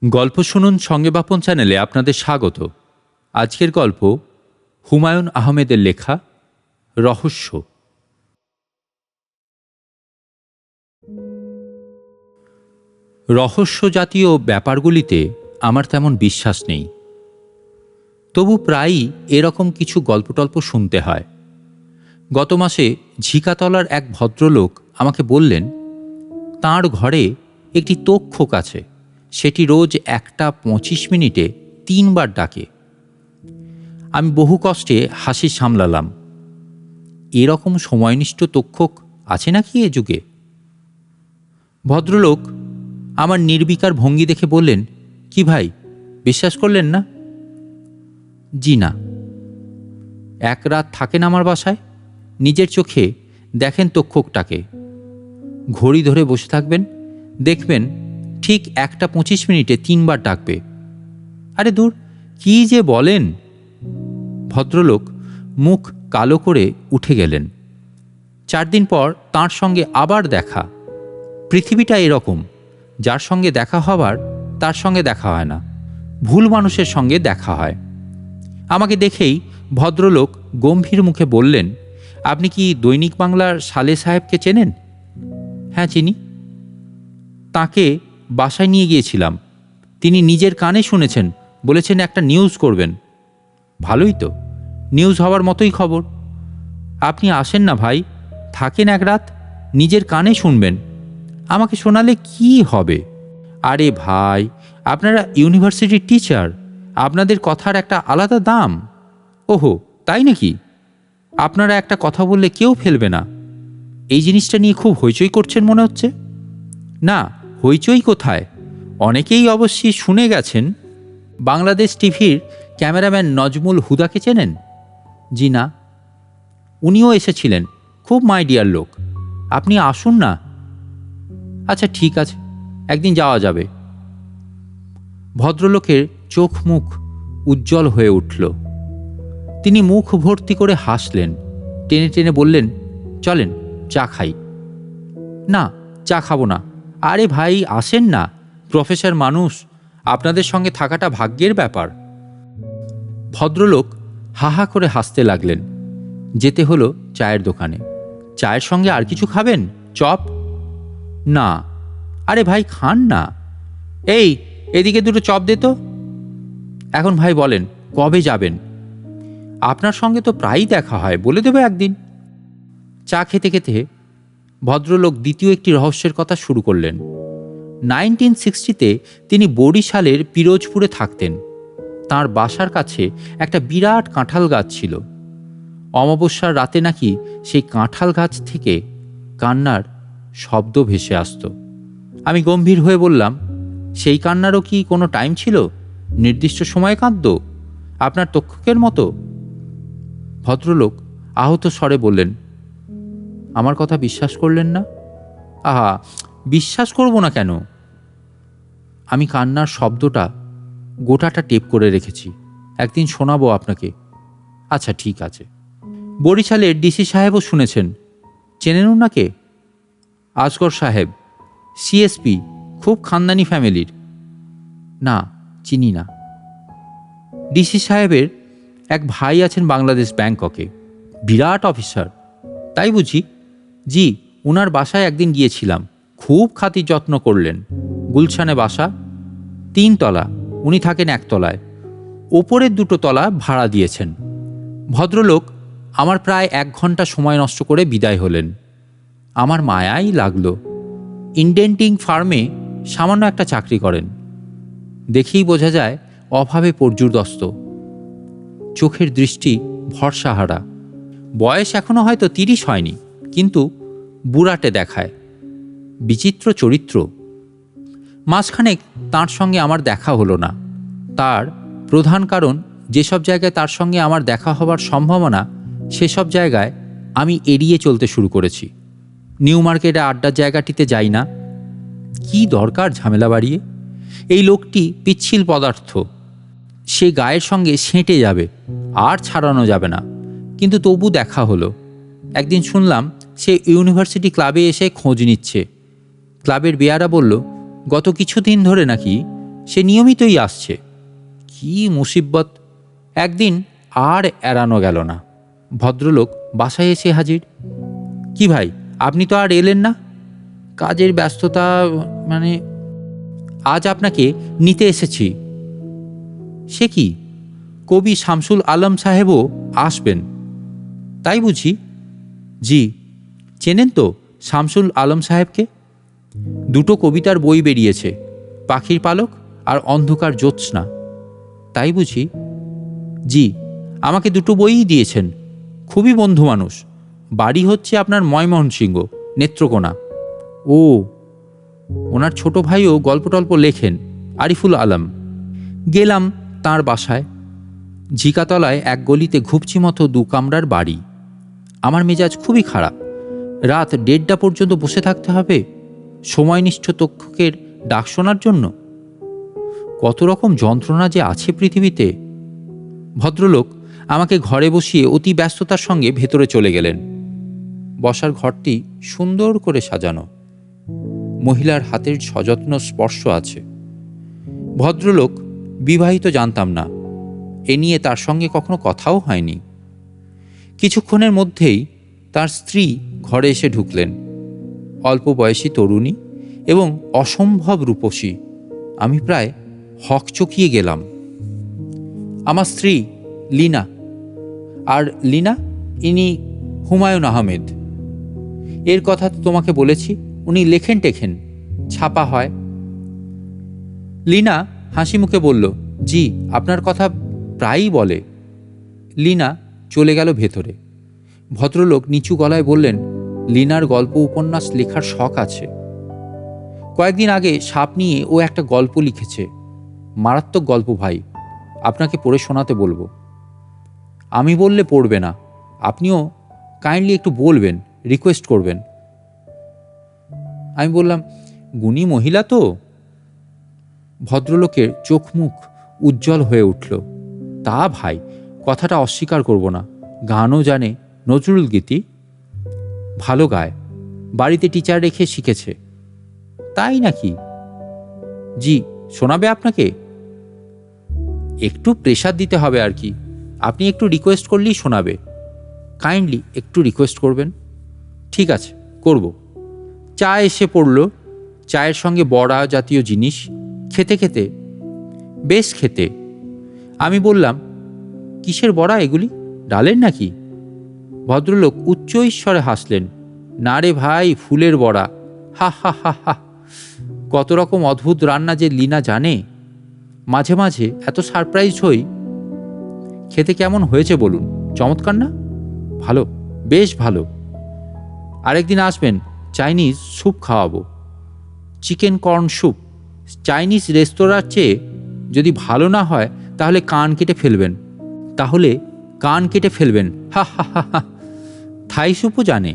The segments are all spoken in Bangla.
গল্প শুনুন সঙ্গে বাপন চ্যানেলে আপনাদের স্বাগত। আজকের গল্প হুমায়ুন আহমেদের লেখা রহস্য। রহস্য জাতীয় ব্যাপারগুলিতে আমার তেমন বিশ্বাস নেই, তবু প্রায়ই এরকম কিছু গল্পটল্প শুনতে হয়। গত মাসে ঝিকাতলার এক ভদ্রলোক আমাকে বললেন তাঁর ঘরে একটি তক্ষক আছে, সেটি রোজ 1:25 3 বার ডাকে। আমি বহু কষ্টে হাসি সামলালাম। এরকম সময়নিষ্ঠ তক্ষক আছে নাকি এ যুগে? ভদ্রলোক আমার নির্বিকার ভঙ্গি দেখে বললেন, কি ভাই, বিশ্বাস করলেন না? জি না। এক রাত থাকেন আমার বাসায়, নিজের চোখে দেখেন তক্ষকটাকে। ঘড়ি ধরে বসে থাকবেন, দেখবেন ঠিক 1:25 3 বার ডাকবে। আরে দূর, কি যে বলেন! ভদ্রলোক মুখ কালো করে উঠে গেলেন। 4 দিন পর তাঁর সঙ্গে আবার দেখা। পৃথিবীটা এরকম, যার সঙ্গে দেখা হবার তার সঙ্গে দেখা হয় না, ভুল মানুষের সঙ্গে দেখা হয়। আমাকে দেখেই ভদ্রলোক গম্ভীর মুখে বললেন, আপনি কি দৈনিক বাংলার সালে সাহেবকে চেনেন? হ্যাঁ, চিনি। তাকে বাসায় নিয়ে গিয়েছিলাম, তিনি নিজের কানে শুনেছেন, বলেছেন একটা নিউজ করবেন। ভালোই তো, নিউজ হওয়ার মতোই খবর। আপনি আসেন না ভাই, থাকেন এক রাত, নিজের কানে শুনবেন। আমাকে শোনালে কি হবে? আরে ভাই, আপনারা ইউনিভার্সিটির টিচার, আপনাদের কথার একটা আলাদা দাম। ওহো, তাই নাকি? আপনারা একটা কথা বললে কেউ ফেলবে না। এই জিনিসটা নিয়ে খুব হইচই করছেন মনে হচ্ছে। না, হইচই কোথায়, অনেকেই অবশ্যই শুনে গেছেন। বাংলাদেশ টিভির ক্যামেরাম্যান নজমুল হুদাকে চেনেন? জি না। উনিও এসেছিলেন, খুব মাই ডিয়ার লোক। আপনি আসুন না। আচ্ছা ঠিক আছে, একদিন যাওয়া যাবে। ভদ্রলোকের চোখ মুখ উজ্জ্বল হয়ে উঠল। তিনি মুখ ভর্তি করে হাসলেন, টেনে টেনে বললেন, চলেন চা খাই। না, চা খাবো না। আরে ভাই, আসেন না, প্রফেসর মানুষ, আপনাদের সঙ্গে থাকাটা ভাগ্যের ব্যাপার। ভদ্রলোক হা হা করে হাসতে লাগলেন। যেতে হলো চায়ের দোকানে। চায়ের সঙ্গে আর কিছু খাবেন? চপ? না। আরে ভাই, খান না। এই, এদিকে দুটো চপ দে তো। এখন ভাই বলেন, কবে যাবেন? আপনার সঙ্গে তো প্রায়ই দেখা হয়, বলে দেবো একদিন। চা খেতে খেতে ভদ্রলোক দ্বিতীয় একটি রহস্যের কথা শুরু করলেন। 1960-তে তিনি বরিশালের পিরোজপুরে থাকতেন। তাঁর বাসার কাছে একটা বিরাট কাঁঠাল গাছ ছিল। অমাবস্যার রাতে নাকি সেই কাঁঠাল গাছ থেকে কান্নার শব্দ ভেসে আসত। আমি গম্ভীর হয়ে বললাম, সেই কান্নারও কি কোনো টাইম ছিল? নির্দিষ্ট সময়ে কাঁদত, আপনার তক্ষকের মতো? ভদ্রলোক আহত স্বরে বললেন, আমার কথা বিশ্বাস করলেন না? আহা, বিশ্বাস করব না কেন? আমি কান্নার শব্দটা গোটাটা টেপ করে রেখেছি, একদিন শোনাবো আপনাকে। আচ্ছা ঠিক আছে। বরিশালের ডিসি সাহেবও শুনেছেন, চেনেন ওনাকে? আজগর সাহেব, সিএসপি, খুব খানদানি ফ্যামিলির। না, চিনি না। ডিসি সাহেবের এক ভাই আছেন বাংলাদেশ ব্যাংককে, বিরাট অফিসার। তাই বুঝি? জি, ওনার বাসায় একদিন গিয়েছিলাম, খুব খাতির যত্ন করলেন। গুলশানে বাসা, 3 তলা, উনি থাকেন 1 তলায়, ওপরের 2 তলা ভাড়া দিয়েছেন। ভদ্রলোক আমার প্রায় 1 ঘন্টা সময় নষ্ট করে বিদায় হলেন। আমার মায়াই লাগলো। ইন্ডেন্টিং ফার্মে সামান্য একটা চাকরি করেন। দেখেই বোঝা যায় অভাবে পর্যুদস্ত। চোখের দৃষ্টি ভরসাহারা। বয়স এখনো হয়তো 30 হয়নি, কিন্তু বুড়াটে দেখায়। বিচিত্র চরিত্র। মাসখানেক তাঁর সঙ্গে আমার দেখা হলো না। তার প্রধান কারণ, যেসব জায়গায় তার সঙ্গে আমার দেখা হবার সম্ভাবনা, সেসব জায়গায় আমি এড়িয়ে চলতে শুরু করেছি। নিউ মার্কেটে আড্ডার জায়গাটিতে যাই না। কি দরকার ঝামেলা বাড়িয়ে? এই লোকটি পিচ্ছিল পদার্থ, সে গায়ের সঙ্গে সেঁটে যাবে, আর ছাড়ানো যাবে না। কিন্তু তবু দেখা হলো। একদিন শুনলাম সে ইউনিভার্সিটি ক্লাবে এসে খোঁজ নিচ্ছে। ক্লাবের বেয়ারা বলল, গত কিছুদিন ধরে নাকি সে নিয়মিতই আসছে। কি মুসিবত! একদিন আর এড়ানো গেল না। ভদ্রলোক বাসায় এসে হাজির। কি ভাই, আপনি তো আর এলেন না? কাজের ব্যস্ততা, মানে আজ আপনাকে নিতে এসেছি। সে কি, কবি শামসুল আলম সাহেবও আসবেন তাই বুঝি? জি, চেনেন তো শামসুল আলম সাহেবকে? দুটো কবিতার বই বেরিয়েছে, পাখির পালক আর অন্ধকার জ্যোৎস্না। তাই বুঝি? জি, আমাকে দুটো বইই দিয়েছেন। খুবই বন্ধু মানুষ। বাড়ি হচ্ছে আপনার ময়মনসিংহ, নেত্রকোনা। ও, ওনার ছোট ভাইও গল্প টল্প লেখেন, আরিফুল আলম। গেলাম তাঁর বাসায়। ঝিকাতলায় এক গলিতে ঘুপচি মতো 2 কামরার বাড়ি। আমার মেজাজ খুবই খারাপ। রাত 1:30 পর্যন্ত বসে থাকতে হবে সময়নিষ্ঠ তক্ষকের ডাক শোনার জন্য। কত রকম যন্ত্রণা যে আছে পৃথিবীতে। ভদ্রলোক আমাকে ঘরে বসিয়ে অতি ব্যস্ততার সঙ্গে ভেতরে চলে গেলেন। বসার ঘরটি সুন্দর করে সাজানো, মহিলার হাতের সযত্ন স্পর্শ আছে। ভদ্রলোক বিবাহিত জানতাম না, এ নিয়ে তার সঙ্গে কখনো কথাও হয়নি। কিছুক্ষণের মধ্যেই তার স্ত্রী ঘরে এসে ঢুকলেন। অল্প বয়সী তরুণী এবং অসম্ভব রূপসী। আমি প্রায় হকচকিয়ে গেলাম। আমার স্ত্রী লীনা। আর লীনা, ইনি হুমায়ুন আহমেদ। এর কথা তো তোমাকে বলেছি। উনি লেখেন টেখেন, ছাপা হয়। লীনা হাসি মুখে বলল, জি, আপনার কথা প্রায়ই বলে। লীনা চলে গেল ভেতরে। ভদ্রলোক নিচু গলায় বললেন, লীনার গল্প উপন্যাস লেখার শখ আছে। কয়েকদিন আগে সাপ নিয়ে ও একটা গল্প লিখেছে। মারাত্মক গল্প ভাই, আপনাকে পড়ে শোনাতে বলবো। আমি বললে পড়বে না, আপনিও কাইন্ডলি একটু বলবেন, রিকোয়েস্ট করবেন। আমি বললাম, গুণী মহিলা তো। ভদ্রলোকের চোখ মুখ উজ্জ্বল হয়ে উঠল। তা ভাই, কথাটা অস্বীকার করব না। গানও জানে, নজরুল গীতি ভালো গায়, বাড়িতে টিচার রেখে শিখেছে। তাই নাকি? জি, শোনাবে আপনাকে? একটু প্রেশার দিতে হবে আর কি। আপনি একটু রিকোয়েস্ট করলেই শোনাবে। কাইন্ডলি একটু রিকোয়েস্ট করবেন। ঠিক আছে, করব। চা এসে পড়ল, চায়ের সঙ্গে বড়া জাতীয় জিনিস। খেতে খেতে বেশ খেতে। আমি বললাম, কিসের বড়া এগুলি, ডালের নাকি? ভদ্রলোক উচ্চ ঈশ্বরে হাসলেন। না রে ভাই, ফুলের বড়া। হা হা হা হা। কত রকম অদ্ভুত রান্না যে লীনা জানে। মাঝে মাঝে এত সারপ্রাইজ হই। খেতে কেমন হয়েছে বলুন? চমৎকার না? ভালো, বেশ ভালো। আরেকদিন আসবেন, চাইনিজ স্যুপ খাওয়াবো। Chicken corn soup. চাইনিজ রেস্তোরাঁর চেয়ে যদি ভালো না হয় তাহলে কান কেটে ফেলবেন। হা হা হা হা। থাই স্যুপও জানে।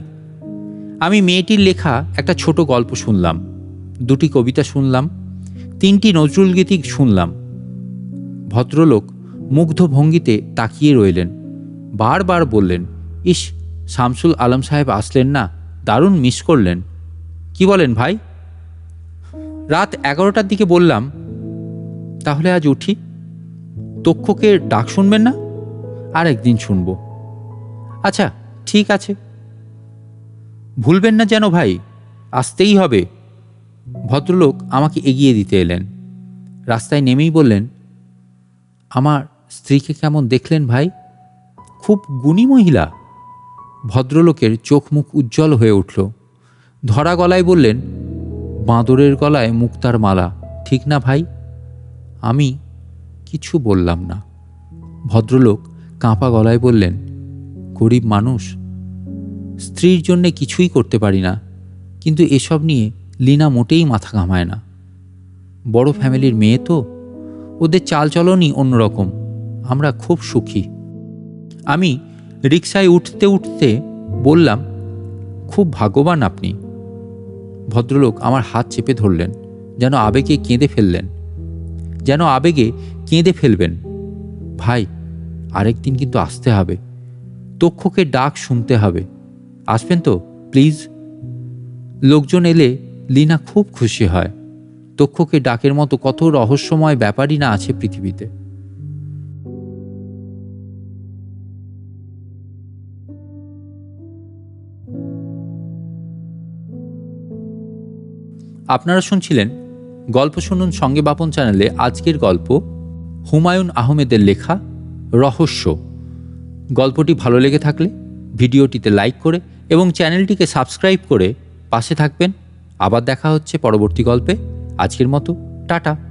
আমি মেয়েটির লেখা একটা ছোট গল্প শুনলাম, 2টি কবিতা শুনলাম, 3টি নজরুল গীতি শুনলাম। ভদ্রলোক মুগ্ধ ভঙ্গিতে তাকিয়ে রইলেন। বারবার বললেন, ইস, শামসুল আলম সাহেব আসলেন না, দারুণ মিস করলেন। কি বলেন ভাই? রাত 11টার দিকে বললাম, তাহলে আজ উঠি। তক্ষকের ডাক শুনবেন না? আর একদিন শুনব। আচ্ছা, ঠিক আছে। ভুলবেন না যেন ভাই, আসতেই হবে। ভদ্রলোক আমাকে এগিয়ে দিতে এলেন। রাস্তায় নেমেই বললেন, আমার স্ত্রীকে কেমন দেখলেন ভাই? খুব গুণী মহিলা। ভদ্রলোকের চোখ মুখ উজ্জ্বল হয়ে উঠল। ধরা গলায় বললেন, বাঁদরের গলায় মুক্তার মালা, ঠিক না ভাই? আমি কিছু বললাম না। ভদ্রলোক কাঁপা গলায় বললেন, গরিব মানুষ, স্ত্রীর জন্যে কিছুই করতে পারি না, কিন্তু এসব নিয়ে লীনা মোটেই মাথা ঘামায় না। বড় ফ্যামিলির মেয়ে তো, ওদের চালচলনই অন্যরকম। আমরা খুব সুখী। আমি রিকশায় উঠতে উঠতে বললাম, খুব ভাগ্যবান আপনি। ভদ্রলোক আমার হাত চেপে ধরলেন, যেন আবেগে কেঁদে ফেলবেন। ভাই, আরেকদিন কিন্তু আসতে হবে। তক্ষকের ডাক শুনতে হবে। আসবেন তো প্লিজ? লোকজন এলে লীনা খুব খুশি হয়। তক্ষকে ডাকের মতো কত রহস্যময় ব্যাপারই না আছে পৃথিবীতে। আপনারা শুনছিলেন গল্প শুনুন সঙ্গে বাপন চ্যানেলে আজকের গল্প হুমায়ুন আহমেদের লেখা রহস্য। গল্পটি ভালো লেগে থাকলে ভিডিওটিতে লাইক করে এবং চ্যানেলটিকে সাবস্ক্রাইব করে পাশে থাকবেন। আবার দেখা হচ্ছে পরবর্তী গল্পে। আজকের মতো টাটা।